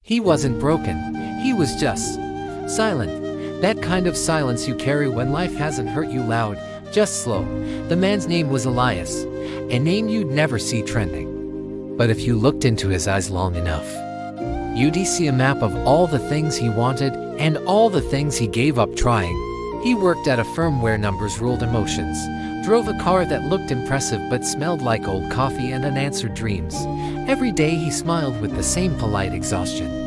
He wasn't broken, he was just silent. That kind of silence you carry when life hasn't hurt you. Loud, just slow. The man's name was Elias, a name you'd never see trending. But if you looked into his eyes long enough, you'd see a map of all the things he wanted and all the things he gave up trying. He worked at a firm where numbers ruled emotions, drove a car that looked impressive but smelled like old coffee and unanswered dreams. Every day he smiled with the same polite exhaustion.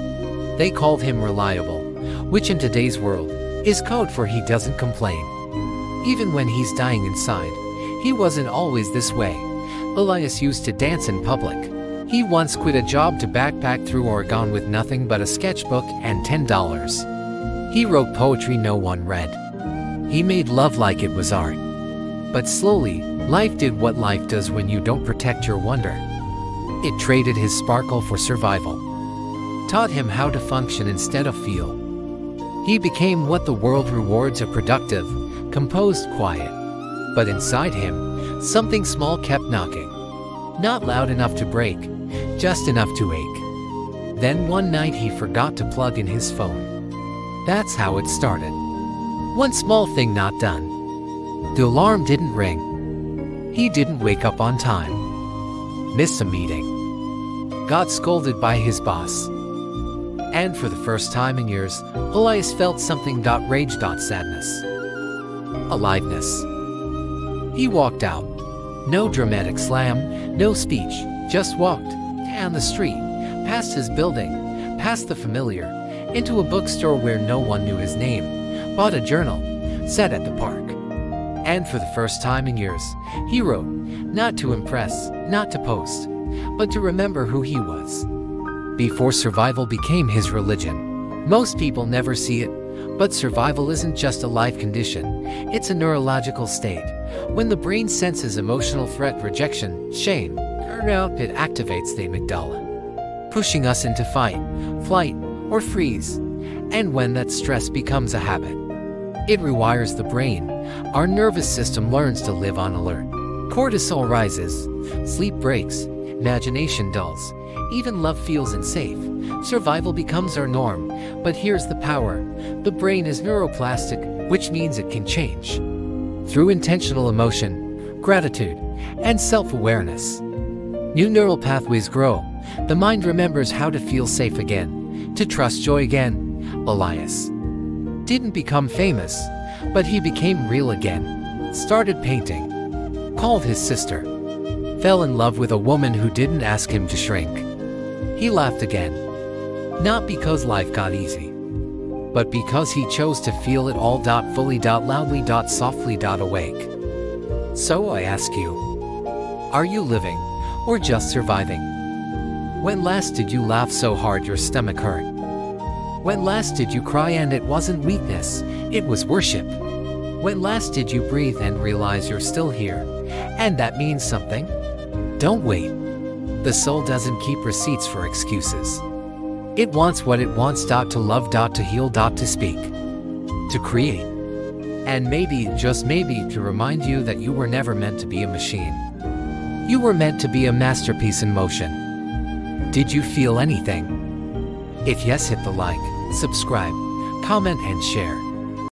They called him reliable, which in today's world is code for he doesn't complain. Even when he's dying inside, he wasn't always this way. Elias used to dance in public. He once quit a job to backpack through Oregon with nothing but a sketchbook and $10. He wrote poetry no one read. He made love like it was art. But slowly, life did what life does when you don't protect your wonder. It traded his sparkle for survival, taught him how to function instead of feel. He became what the world rewards: a productive, composed, quiet. But inside him, something small kept knocking. Not loud enough to break, just enough to ache. Then one night he forgot to plug in his phone. That's how it started. One small thing not done. The alarm didn't ring. He didn't wake up on time. Missed a meeting. Got scolded by his boss. And for the first time in years, Elias felt something. Rage. Sadness. Aliveness. He walked out. No dramatic slam, no speech, just walked down the street, past his building, past the familiar, into a bookstore where no one knew his name, bought a journal, sat at the park. And for the first time in years, he wrote, not to impress, not to post, but to remember who he was. Before survival became his religion. Most people never see it, but survival isn't just a life condition, it's a neurological state. When the brain senses emotional threat, rejection, shame, burnout, it activates the amygdala, pushing us into fight, flight, or freeze. And when that stress becomes a habit, it rewires the brain. Our nervous system learns to live on alert. Cortisol rises, sleep breaks, imagination dulls, even love feels unsafe. Survival becomes our norm. But here's the power. The brain is neuroplastic, which means it can change. Through intentional emotion, gratitude, and self-awareness, new neural pathways grow. The mind remembers how to feel safe again, to trust joy again. Elias didn't become famous, but he became real again. Started painting, called his sister, fell in love with a woman who didn't ask him to shrink. He laughed again, not because life got easy, but because he chose to feel it all. Fully, loudly, softly, awake. So I ask you, are you living or just surviving? When last did you laugh so hard your stomach hurt? When last did you cry and it wasn't weakness, it was worship? When last did you breathe and realize you're still here, and that means something? Don't wait. The soul doesn't keep receipts for excuses. It wants what it wants. To love, to heal, to speak, to create. And maybe, just maybe, to remind you that you were never meant to be a machine. You were meant to be a masterpiece in motion. Did you feel anything? If yes, hit the like, subscribe, comment, and share.